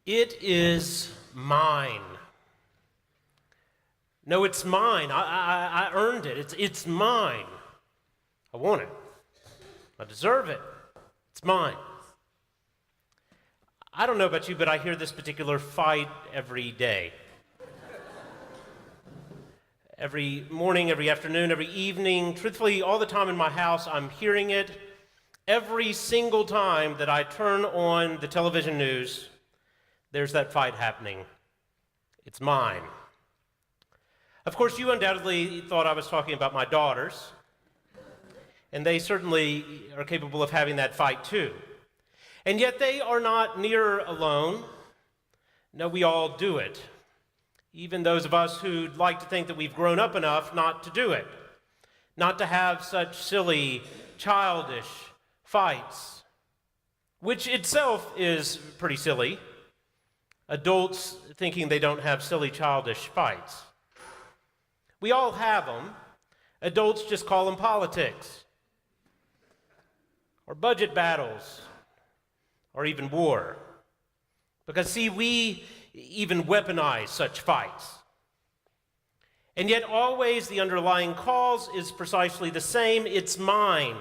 It is mine. No, it's mine. I earned it. It's mine. I want it. I deserve it. It's mine. I don't know about you, but I hear this particular fight every day. Every morning, every afternoon, every evening, truthfully, all the time in my house, I'm hearing it. Every single time that I turn on the television news, there's that fight happening. It's mine. Of course, you undoubtedly thought I was talking about my daughters, and they certainly are capable of having that fight too. And yet they are not near alone. No, we all do it. Even those of us who'd like to think that we've grown up enough not to do it, not to have such silly, childish fights, which itself is pretty silly. Adults thinking they don't have silly, childish fights. We all have them. Adults just call them politics, or budget battles, or even war. Because, see, we even weaponize such fights. And yet always the underlying cause is precisely the same. It's mine.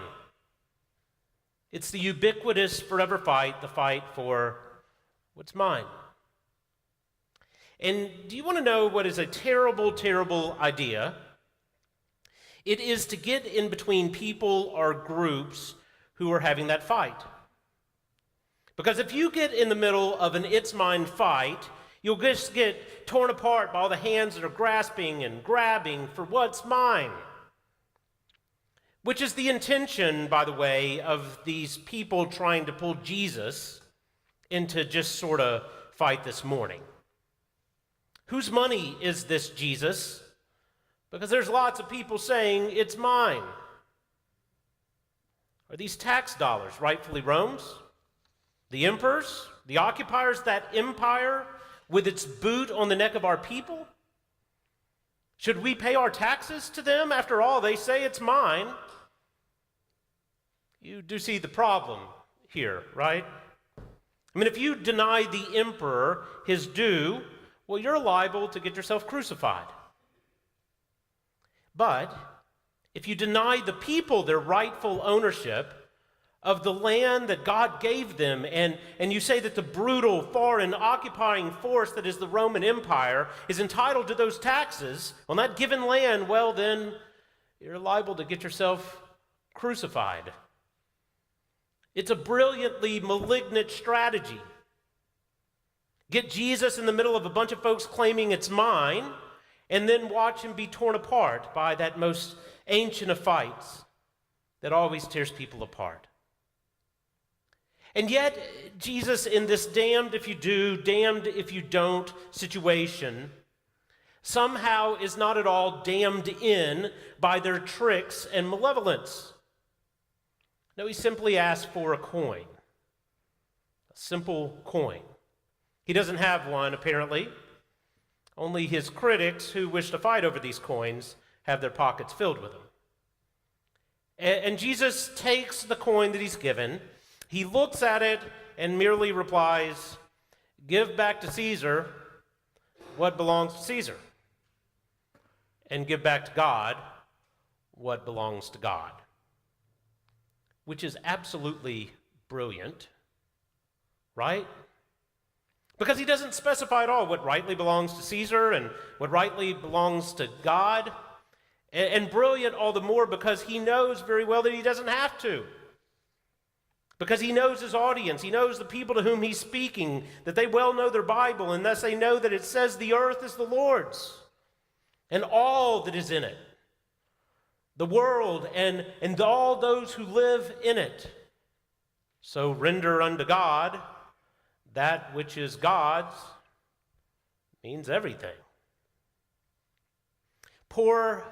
It's the ubiquitous forever fight, the fight for what's mine. And do you want to know what is a terrible, terrible idea? It is to get in between people or groups who are having that fight. Because if you get in the middle of an it's mine fight, you'll just get torn apart by all the hands that are grasping and grabbing for what's mine. Which is the intention, by the way, of these people trying to pull Jesus into just sort of fight this morning. Whose money is this, Jesus? Because there's lots of people saying it's mine. Are these tax dollars rightfully Rome's? The emperors? The occupiers? That empire with its boot on the neck of our people? Should we pay our taxes to them? After all, they say it's mine. You do see the problem here, right? I mean, if you deny the emperor his due, well, you're liable to get yourself crucified. But if you deny the people their rightful ownership of the land that God gave them, and you say that the brutal foreign occupying force that is the Roman Empire is entitled to those taxes on that given land, well, then you're liable to get yourself crucified. It's a brilliantly malignant strategy. Get Jesus in the middle of a bunch of folks claiming it's mine, and then watch him be torn apart by that most ancient of fights that always tears people apart. And yet, Jesus, in this damned if you do, damned if you don't situation, somehow is not at all damned in by their tricks and malevolence. No, he simply asks for a coin, a simple coin. He doesn't have one, apparently. Only his critics who wish to fight over these coins have their pockets filled with them. And Jesus takes the coin that he's given, he looks at it and merely replies, "Give back to Caesar what belongs to Caesar, and give back to God what belongs to God." Which is absolutely brilliant, right? Because he doesn't specify at all what rightly belongs to Caesar and what rightly belongs to God. And brilliant all the more because he knows very well that he doesn't have to. Because he knows his audience. He knows the people to whom he's speaking, that they well know their Bible, and thus they know that it says the earth is the Lord's and all that is in it. The world and all those who live in it. So render unto God that which is God's means everything. Poor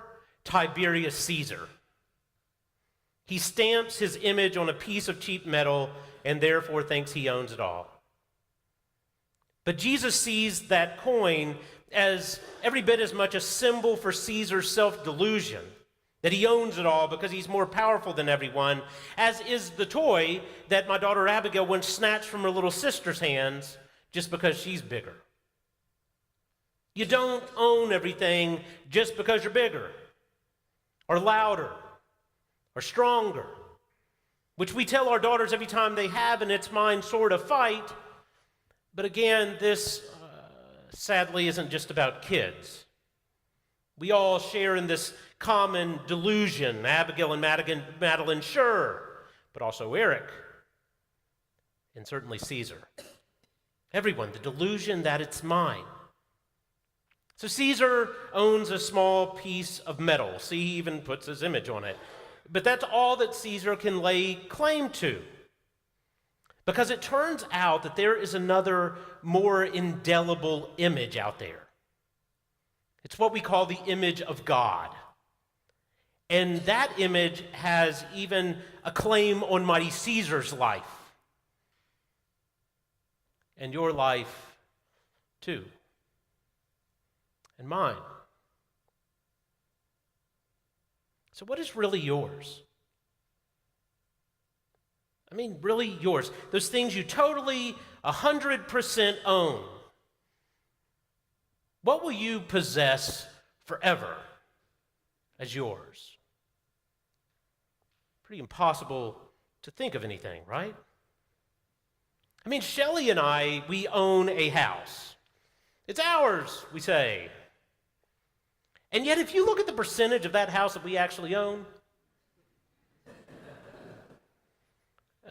Tiberius Caesar. He stamps his image on a piece of cheap metal and therefore thinks he owns it all. But Jesus sees that coin as every bit as much a symbol for Caesar's self-delusion, that he owns it all because he's more powerful than everyone, as is the toy that my daughter Abigail once snatched from her little sister's hands just because she's bigger. You don't own everything just because you're bigger or louder or stronger, which we tell our daughters every time they have an it's mine sort of fight. But again, this sadly isn't just about kids. We all share in this common delusion, Abigail and Madeline, sure, but also Eric, and certainly Caesar. Everyone, the delusion that it's mine. So Caesar owns a small piece of metal. See, he even puts his image on it. But that's all that Caesar can lay claim to. Because it turns out that there is another, more indelible image out there. It's what we call the image of God. And that image has even a claim on mighty Caesar's life. And your life, too. And mine. So what is really yours? I mean, really yours. Those things you totally, 100% own. What will you possess forever as yours? Pretty impossible to think of anything, right? I mean, Shelley and I, we own a house. It's ours, we say. And yet, if you look at the percentage of that house that we actually own,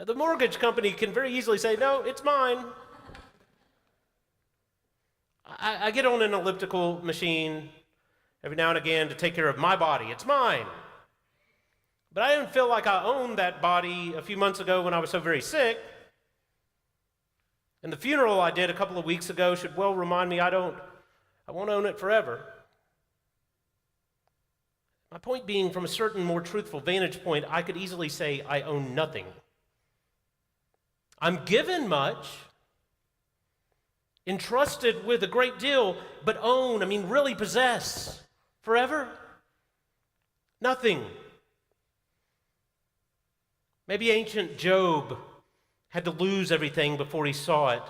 the mortgage company can very easily say, no, it's mine. I get on an elliptical machine every now and again to take care of my body. It's mine. But I didn't feel like I owned that body a few months ago when I was so very sick. And the funeral I did a couple of weeks ago should well remind me I won't own it forever. My point being, from a certain more truthful vantage point, I could easily say I own nothing. I'm given much, entrusted with a great deal, but really possess forever? Nothing. Maybe ancient Job had to lose everything before he saw it,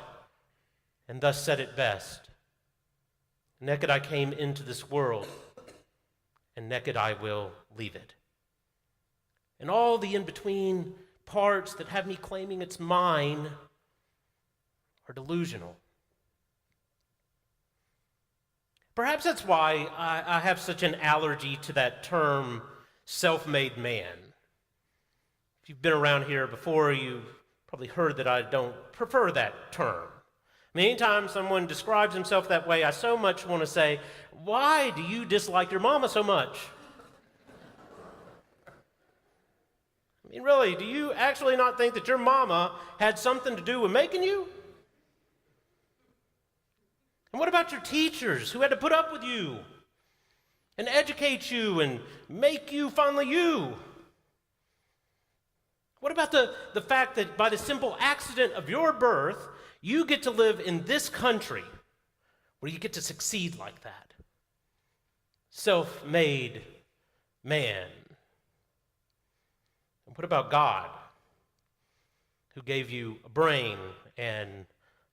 and thus said it best. Naked I came into this world, and naked I will leave it. And all the in-between parts that have me claiming it's mine are delusional. Perhaps that's why I have such an allergy to that term, self-made man. If you've been around here before, you've probably heard that I don't prefer that term. I mean, anytime someone describes himself that way, I so much want to say, why do you dislike your mama so much? I mean, really, do you actually not think that your mama had something to do with making you? And what about your teachers who had to put up with you and educate you and make you finally you? What about the fact that by the simple accident of your birth, you get to live in this country where you get to succeed like that? Self-made man. And what about God, who gave you a brain and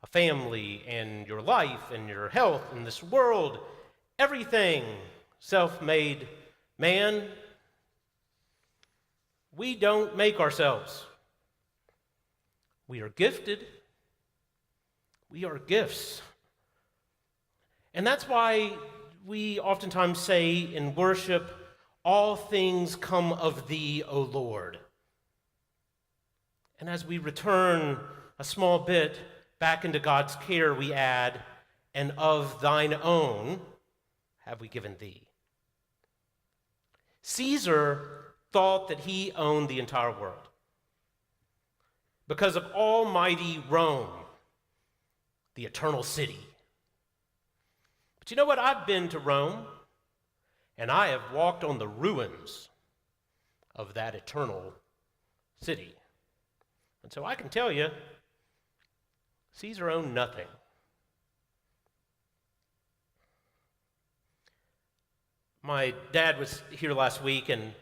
a family and your life and your health and this world, everything? Self-made man. We don't make ourselves. We are gifted. We are gifts. And that's why we oftentimes say in worship, all things come of thee, O Lord. And as we return a small bit back into God's care, we add, and of thine own have we given thee. Caesar thought that he owned the entire world because of almighty Rome, the eternal city. But you know what? I've been to Rome, and I have walked on the ruins of that eternal city. And so I can tell you, Caesar owned nothing. My dad was here last week, and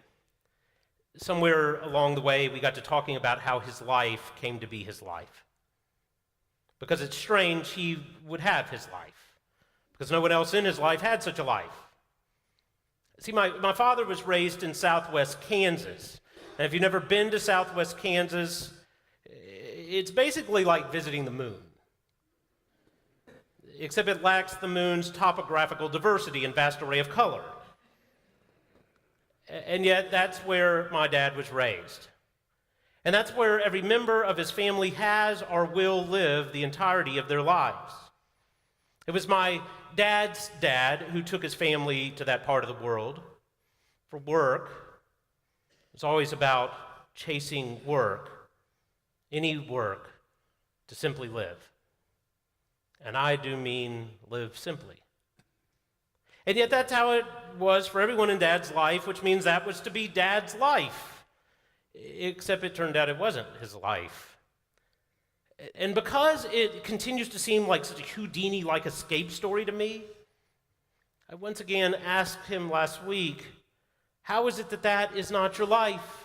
somewhere along the way, we got to talking about how his life came to be his life. because it's strange he would have his life, because no one else in his life had such a life. See, my father was raised in southwest Kansas. And if you've never been to southwest Kansas, it's basically like visiting the moon, except it lacks the moon's topographical diversity and vast array of color. And yet, that's where my dad was raised. And that's where every member of his family has or will live the entirety of their lives. It was my dad's dad who took his family to that part of the world for work. It was always about chasing work, any work, to simply live. And I do mean live simply. And yet that's how it was for everyone in Dad's life, which means that was to be Dad's life. Except it turned out it wasn't his life. And because it continues to seem like such a Houdini-like escape story to me, I once again asked him last week, how is it that that is not your life?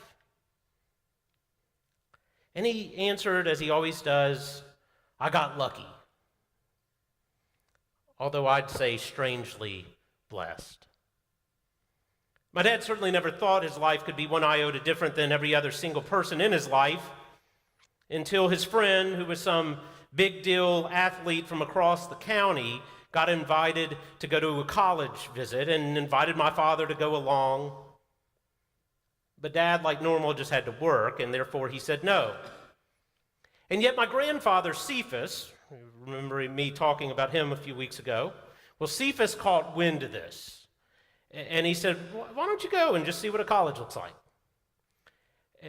And he answered, as he always does, I got lucky. Although I'd say strangely blessed. My dad certainly never thought his life could be one iota different than every other single person in his life until his friend, who was some big deal athlete from across the county, got invited to go to a college visit and invited my father to go along. But Dad, like normal, just had to work, and therefore he said no. And yet my grandfather, Cephas, remember me talking about him a few weeks ago, well, Cephas caught wind of this. And he said, why don't you go and just see what a college looks like?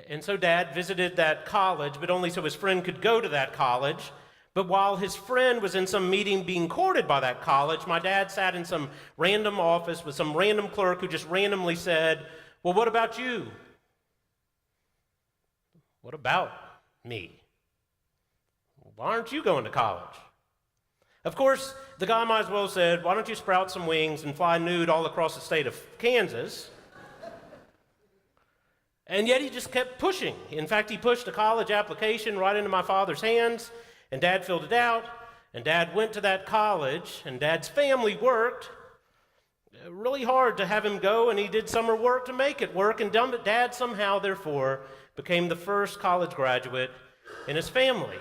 And so Dad visited that college, but only so his friend could go to that college. But while his friend was in some meeting being courted by that college, my dad sat in some random office with some random clerk who just randomly said, well, what about you? What about me? Why aren't you going to college? Of course, the guy might as well have said, why don't you sprout some wings and fly nude all across the state of Kansas? And yet he just kept pushing. In fact, he pushed a college application right into my father's hands, and Dad filled it out, and Dad went to that college, and Dad's family worked really hard to have him go, and he did summer work to make it work, and Dad somehow, therefore, became the first college graduate in his family,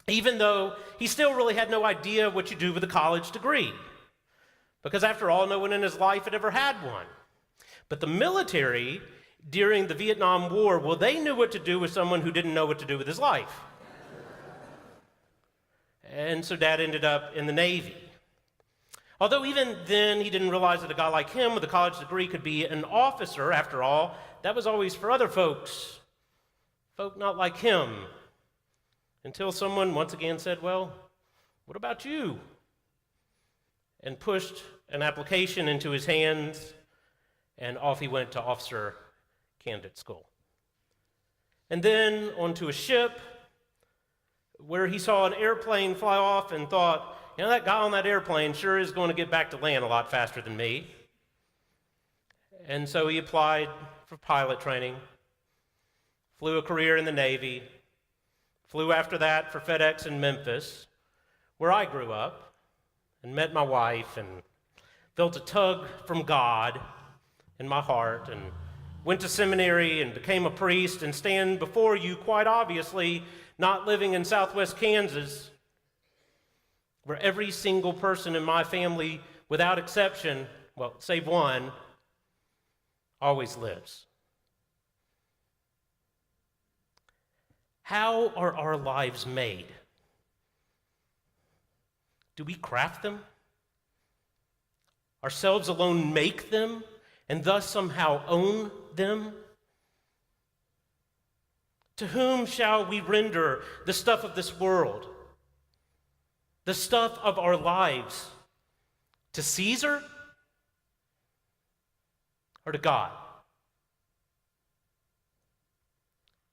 even though he still really had no idea what you do with a college degree, because after all, no one in his life had ever had one. But the military, during the Vietnam War, well, they knew what to do with someone who didn't know what to do with his life. And so Dad ended up in the Navy. Although even then, he didn't realize that a guy like him with a college degree could be an officer. After all, that was always for other folks, folk not like him. Until someone once again said, well, what about you? And pushed an application into his hands, and off he went to officer candidate school. And then onto a ship where he saw an airplane fly off and thought, you know, that guy on that airplane sure is going to get back to land a lot faster than me. And so he applied for pilot training, flew a career in the Navy, flew after that for FedEx in Memphis, where I grew up, and met my wife, and felt a tug from God in my heart, and went to seminary and became a priest, and stand before you quite obviously not living in southwest Kansas, where every single person in my family, without exception, well, save one, always lives. How are our lives made? Do we craft them? Ourselves alone make them, and thus somehow own them? To whom shall we render the stuff of this world? The stuff of our lives? To Caesar? Or to God?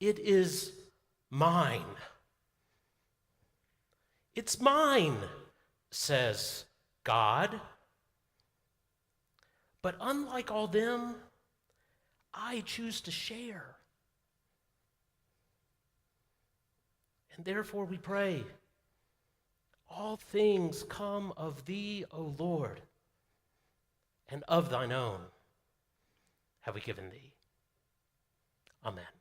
It is mine. It's mine, says God. But unlike all them, I choose to share. And therefore we pray, all things come of thee, O Lord, and of thine own have we given thee. Amen.